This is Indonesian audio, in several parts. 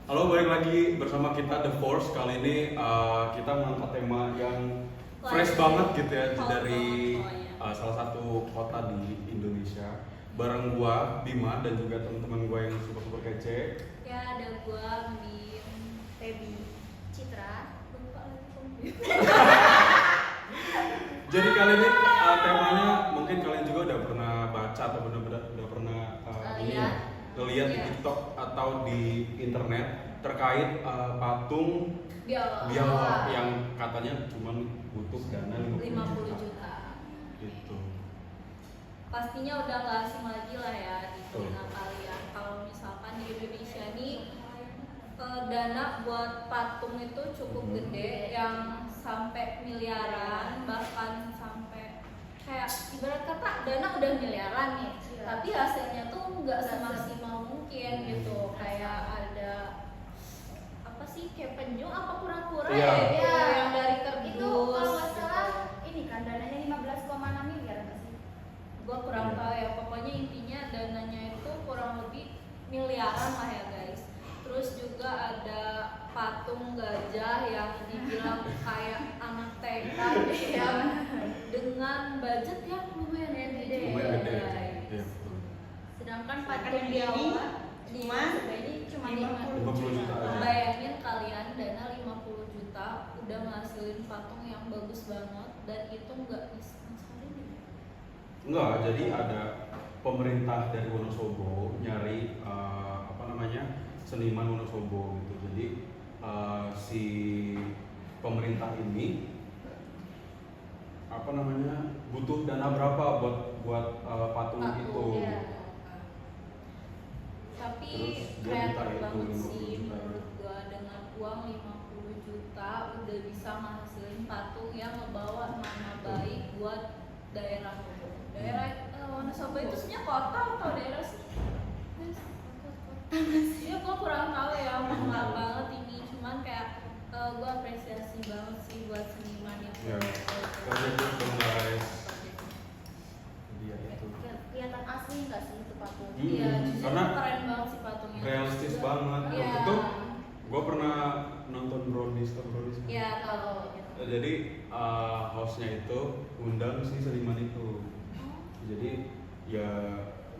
Halo, balik lagi bersama kita The Force. Kali ini kita mengangkat tema yang fresh banget gitu ya dari salah satu kota di Indonesia. Bareng gua Bima dan juga teman-teman gua yang super kece. Ya ada gua Bim, Feby, Citra, lupa lagi Jadi kali ini temanya mungkin kalian juga udah pernah baca atau udah pernah ngeliat di TikTok atau di internet terkait patung biawak yang katanya cuma butuh dana 50 juta. Gitu. Pastinya udah gak asing lagi lah ya di telinga kalian. Kalau misalkan di Indonesia ini dana buat patung itu cukup gede, yang sampai miliaran, bahkan sampai kayak ibarat kata dana udah miliaran nih, tapi hasilnya tuh nggak semaksimal mungkin gitu. Kayak ada apa sih, kayak penyu apa kura-kura yang dari kardus itu kalau nggak salah ini kan dananya 15,6 miliar nggak sih? Gua kurang tahu ya, pokoknya intinya dananya itu kurang lebih miliaran lah ya guys. Terus juga ada patung gajah yang dibilang kayak anak TK ya, dengan budget yang lumayan gede. Iya. Sedangkan patung biawak ini cuma 50 juta aja. Bayangin kalian, dana 50 juta udah ngasilin patung yang bagus banget, dan itu nggak disponsorin. Enggak, jadi ada pemerintah dari Wonosobo nyari seniman Wonosobo gitu. Jadi si pemerintah ini butuh dana berapa buat patung itu. Ya. Tapi Terus dia kreatif minta itu banget 50 sih juta. menurut gua, dengan uang 50 juta udah bisa ngasilin patung yang ngebawa nama baik buat daerah Wonosobo. Itu sebenarnya kota atau daerah sih? Ya gua kurang tahu ya, mahal banget ini. Cuman kayak gua apresiasi banget sih buat seniman itu. Ya, kerja gitu guys. Dia itu Kelihatan asli nggak sih itu patung? Iya, jujur karena keren banget sih patungnya. realistis banget. Iya. Waktu itu gue pernah nonton Brownies. Iya, tahu. Jadi hostnya itu undang si seniman itu. Jadi ya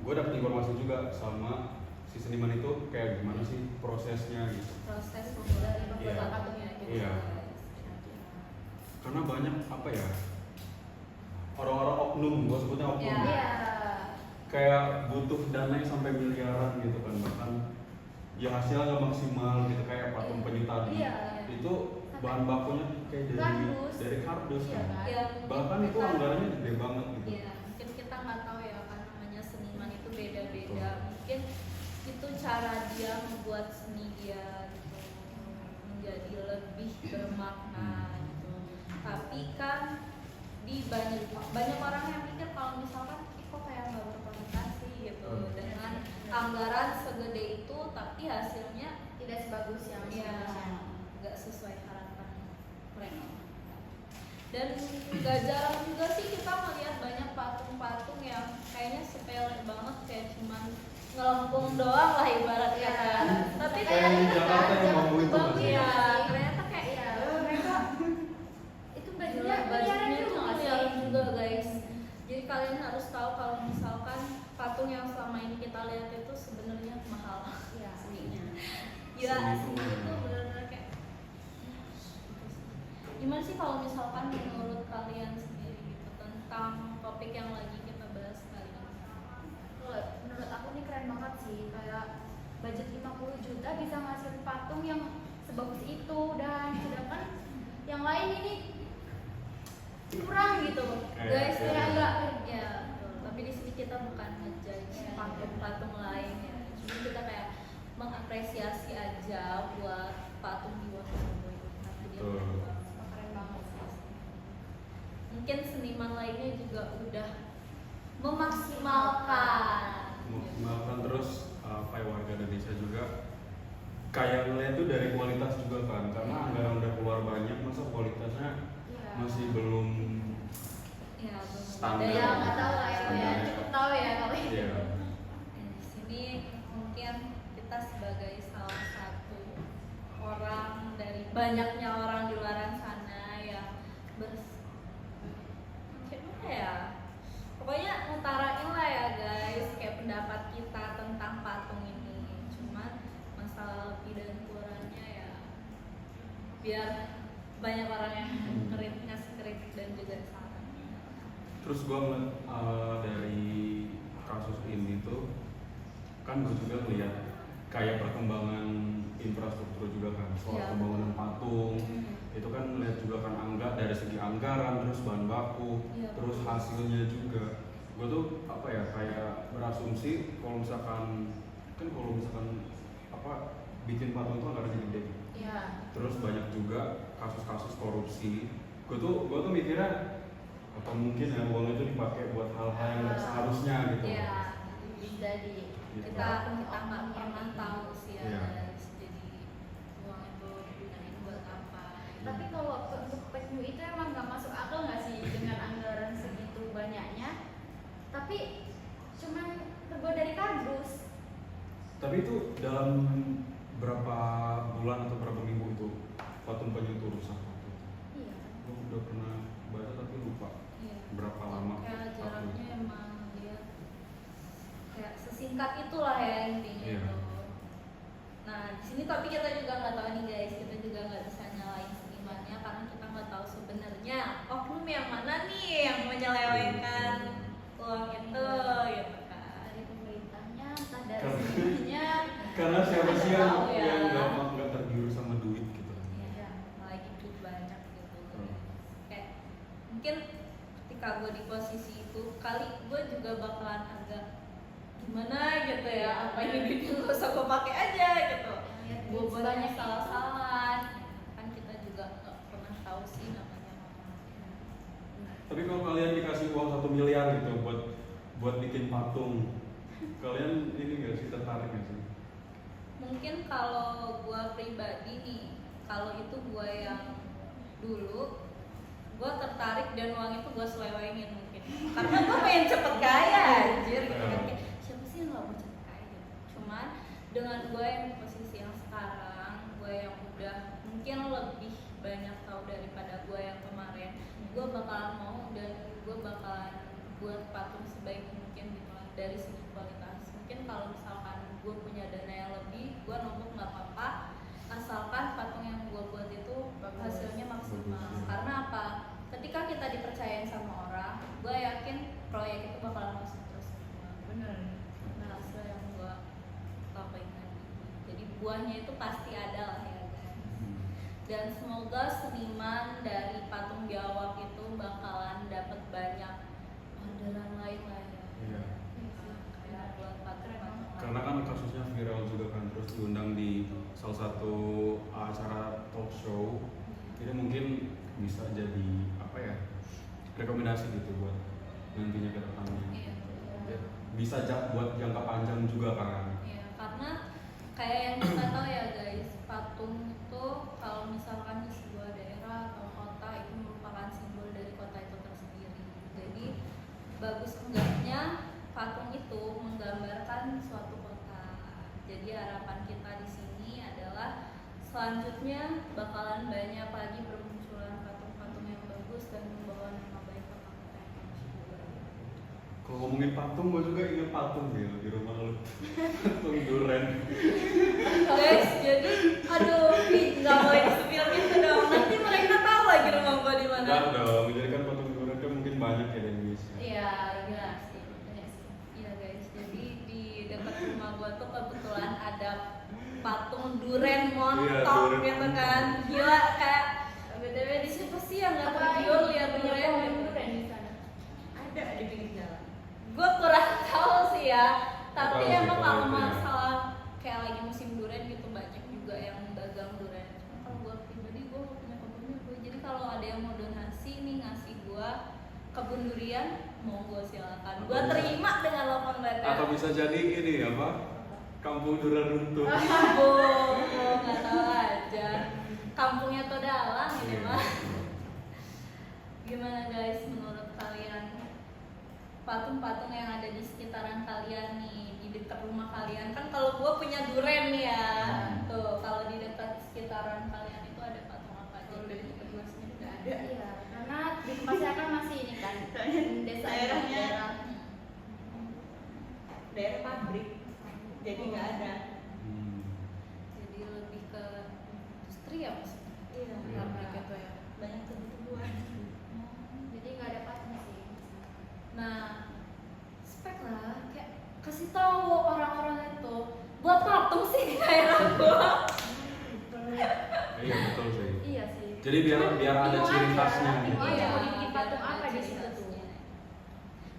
gue dapet informasi juga sama si seniman itu kayak gimana sih prosesnya gitu. Proses dari Iya. pembuatan patungnya gitu. Iya. Karena banyak orang-orang oknum, gue sebutnya oknum. Iya. Kayak butuh dana yang sampai miliaran gitu kan, bahkan ya hasilnya nggak maksimal gitu, kayak patung penyu tadi. Iya. Itu bahan bakunya kayak dari kardus Iya, kan. kan? Iya, Bahkan itu anggarannya gede banget gitu. Iya, mungkin kita nggak tahu ya, kan namanya seniman itu beda-beda. Mungkin itu cara dia membuat seni dia gitu menjadi lebih bermakna gitu. Tapi kan di banyak orang yang mikir kalau misalkan kok kayak nggak berkualitas sih gitu, dengan anggaran segede itu tapi hasilnya Tidak sebagus yang ya nggak sesuai harapan mereka. Dan gak jarang juga sih kita melihat banyak patung-patung yang kayaknya sepele banget, kayak cuman ngelempung doang lah ibarat kata. Tapi Kayak di Jakarta yang bambu itu nggak sih? iya, ternyata kayak mereka itu budgetnya itu miliaran juga guys. Jadi kalian harus tahu kalau misalkan patung yang selama ini kita lihat itu sebenarnya mahal seninya. Ya seni itu benar-benar kayak gimana sih kalau misalkan menurut kalian sendiri gitu tentang topik yang lagi kita bahas kali ini? Menurut aku nih keren banget sih, kayak budget 50 juta bisa ngasilin patung yang sebagus itu, dan sedangkan yang lain ini kurang gitu guys, kayak enggak Ya betul. Tapi di sini kita bukan ngejudge patung-patung lain ya, cuma kita kayak mengapresiasi aja buat patung di Wonosobo itu. Nanti dia keren banget sih. Mungkin seniman lainnya juga udah memaksimalkan Terus warga Indonesia juga kayak ngeliat tuh dari kualitas juga kan, karena anggaran udah keluar banyak, masa kualitasnya masih belum standar. Ya nggak tahu lah ya, cukup tahu ya kalau Iya. di sini mungkin kita sebagai salah satu banyaknya orang di luar sana yang gimana ya, pokoknya ngutarain lah ya guys kayak pendapat kita tentang patung ini. Cuman masalah lebih dan kurangnya ya biar banyak orang yang ngasih kritik dan juga saran. Terus gue ngeliat dari kasus ini tuh kan gue juga ngeliat kayak perkembangan infrastruktur juga kan soal Iya. pembangunan patung itu kan ngeliat juga kan dari segi anggaran, terus bahan baku, Iya. terus hasilnya juga. Gue tuh apa ya kayak berasumsi kalau misalkan bikin patung itu anggarannya gede. Iya. Terus banyak juga kasus-kasus korupsi. Gue tuh mikirnya apa mungkin ya uang itu dipakai buat hal-hal yang nggak seharusnya gitu. Iya, Bisa di kita nggak pernah tahu sih ya Iya. guys. Jadi uang itu digunain buat apa? Tapi kalau untuk fake news itu emang nggak masuk akal nggak sih dengan anggaran segitu banyaknya, tapi cuman terbuat dari kardus. Tapi itu dalam berapa bulan atau berapa minggu itu patung penyu itu rusak waktu itu? Iya. Gue udah pernah baca tapi lupa Iya. berapa lama Kayak patung. jaraknya emang dia kayak sesingkat itulah ya intinya Iya. itu. Nah di sini tapi kita juga nggak tahu nih guys, kita juga nggak bisa nyalain senimannya karena kita nggak tahu sebenarnya oknum yang mana nih yang menyelewengkan uang itu gitu kan. Dari pemerintahnya, entah dari Karena- senimannya. Karena siapa sih yang Tahu ya. nggak tergiur sama duit gitu. Iya, apalagi duit banyak gitu. Hmm. Kayak mungkin ketika gue di posisi itu kali gue juga bakalan agak gimana gitu ya, apa ini duitnya nggak usah gue pakai aja gitu. Lihat Gue duit banyak sebanyak salah-salahan, kan kita juga nggak pernah tahu sih namanya orang. Tapi kalau kalian dikasih uang 1 miliar gitu buat bikin patung, kalian ini nggak sih tertarik nggak sih? Mungkin kalau gue pribadi nih, kalau itu gue yang dulu, gue tertarik dan uang itu gue selewengin mungkin. Karena gue pengen cepet kaya anjir gitu kan. Kayak, siapa sih yang gak mau cepet kaya gitu. Cuman dengan gue yang di posisi yang sekarang, gue yang udah mungkin lebih banyak tahu daripada gue yang kemarin, gue bakalan mau dan gue bakalan buat patung sebaik mungkin gitu lah dari segi kualitas. Mungkin kalau misalkan gue punya dana yang lebih, gue nombok nggak apa-apa, asalkan patung yang gue buat itu hasilnya maksimal. Bagus, ya. Karena apa? Ketika kita dipercayain sama orang, gue yakin proyek itu bakalan masuk terus. Bener. Nah, hasil yang gue lakuin tadi. Jadi buahnya itu pasti ada lah ya guys. Dan semoga seniman dari patung biawak itu bakalan dapat banyak orderan lain lah ya. Iya. Kayak buat patung-patung. Karena kan kasusnya viral juga kan, terus diundang di salah satu acara talk show. Ini mungkin bisa jadi apa ya, rekomendasi gitu buat nantinya ke depannya. Iya. Ya, bisa buat jangka panjang juga kan. Iya, karena kayak yang kita tahu ya guys, patung itu kalau misalkan di sebuah daerah atau kota itu merupakan simbol dari kota itu tersendiri. Jadi bagus enggaknya patung itu menggambarkan suatu kota. Jadi harapan kita di sini adalah selanjutnya bakalan banyak lagi bermunculan patung-patung yang bagus dan membawa nama baik kota kita yang bagus. Kalau ngomongin patung, gue juga inget patung ya di rumah lu. Patung duren. Guys, jadi aduh, nggak boleh di-spill gitu dong. Nanti mereka tahu lagi rumah gua di mana. Enggak dong, jadi kan patung duren kan mungkin banyak ya di Indonesia. Iya, iya sih. Iya guys, jadi di dekat rumah gua tuh kebetulan ada patung duren montok duren gitu kan. Gila kayak BTW di siapa sih yang nggak tergiur lihat duren gitu. Duren di sana. Ada di pinggir jalan. Gue kurang tahu sih ya, tapi Tahu sih emang kalau kalau itu ya. masalah kayak lagi musim durian gitu banyak juga yang dagang durian. Cuma kalau gue pribadi gue gak punya kebunnya gue. Jadi kalau ada yang mau donasi nih ngasih gue kebun durian, mau gue silakan. Gue Atau bisa- terima dengan lapang dada. Atau bisa jadi ini apa? Kampung duren runtuh. Gue nggak tahu aja. Kampungnya tuh dalang ini Iya. mah. Gimana guys menurut kalian? Patung-patung yang ada di sekitaran kalian nih, di dekat rumah kalian kan kalau gue punya duren nih ya, tuh kalau di dekat sekitaran kalian itu ada patung ada. Iya, karena di tempat saya kan masih ini kan desa Daerahnya daerah. daerah pabrik, jadi nggak ada. Jadi lebih ke industri ya mas? Iya. Pabrik itu ya. Banyak kebutuhan. Jadi nggak ada patung sih. Nah, spek lah, kayak kasih tahu orang-orang itu buat patung sih kayak gua. Iya betul sih. Iya sih. Jadi biar ada Bingung ciri aja, khasnya bingung gitu. aja mau dibikin biar patung ada apa di ciri situ tuh. khasnya.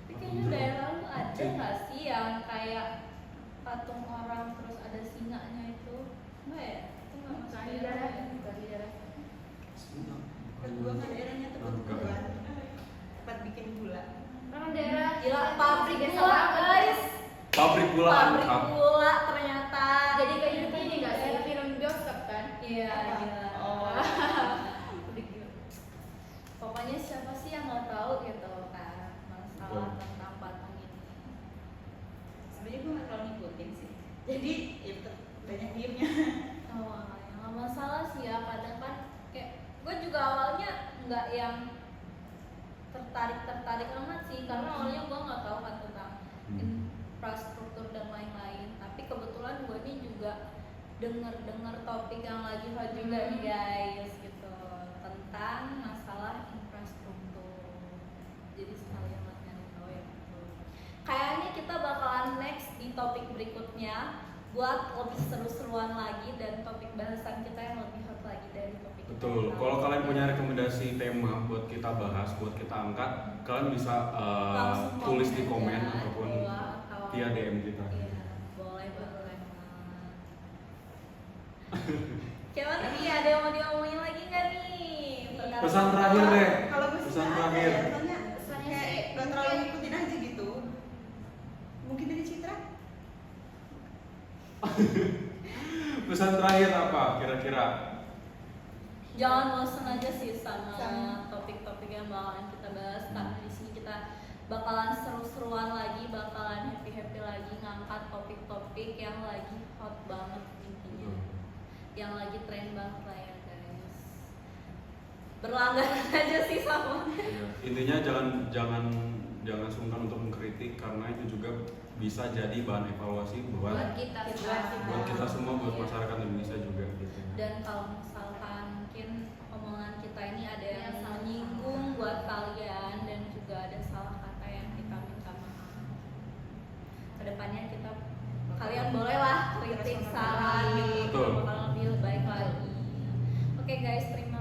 Tapi kayaknya daerah lu ada nggak sih yang kayak patung orang terus ada singanya itu? Enggak ya? Itu nggak masuk Bukan di daerah daerah, ya? bukan di daerah. Kedua kan daerahnya tempat Enggak. gula, tempat bikin gula. Karena daerah Gila, pabrik desa gula banget. guys. Pabrik gula Pabrik angkat. gula ternyata. Jadi kayak gitu ini nggak sih film bioskop kan? Iya, Apa? gila. Oh. Udah gila. Pokoknya siapa sih yang nggak tahu gitu kan masalah Betul. tentang patung ini. Sebenarnya gue nggak terlalu ngikutin sih. Jadi ya tetap banyak diemnya. Oh, yang nggak masalah sih ya. Kadang kan kayak gue juga awalnya nggak yang tertarik amat sih karena awalnya gue nggak tahu kan tentang infrastruktur dan lain-lain. Tapi kebetulan gue nih juga dengar topik yang lagi hot juga nih guys gitu tentang masalah infrastruktur. Jadi sekalian buat nyari tahu ya gitu. Kayaknya kita bakalan next di topik berikutnya buat lebih seru-seruan lagi dan topik bahasan kita yang lebih hot lagi dari topik kita Betul. yang Kalau lalu. kalian punya rekomendasi tema buat kita bahas, buat kita angkat, kalian bisa Langsung tulis di aja, komen ataupun atau via DM kita. Iya, boleh banget. Gimana nih? Ada yang mau diomongin lagi nggak nih? Pesan terakhir deh. Kalau gue sih Pesan nggak ada terakhir. ya, soalnya Pesannya kayak sih nggak terlalu ngikutin aja gitu. Mungkin dari Citra? Pesan terakhir apa kira-kira? Jangan bosan aja sih sama Sama. topik-topik yang bakalan kita bahas karena di sini kita bakalan seru-seruan lagi, bakalan happy-happy lagi ngangkat topik-topik yang lagi hot banget intinya, yang lagi tren banget lah ya guys. Berlangganan aja sih sama. Iya. Intinya jangan sungkan untuk mengkritik karena itu juga bisa jadi bahan evaluasi Buat kita buat kita semua, buat Iya. masyarakat Indonesia juga gitu. Dan kalau misalkan mungkin omongan kita ini ada yang Yang salah. menyinggung buat kalian dan juga ada salah kata yang kita minta maaf. Kedepannya kita kalian bolehlah kritik, saran gitu, Betul. bakal lebih baik lagi. Oke guys, terima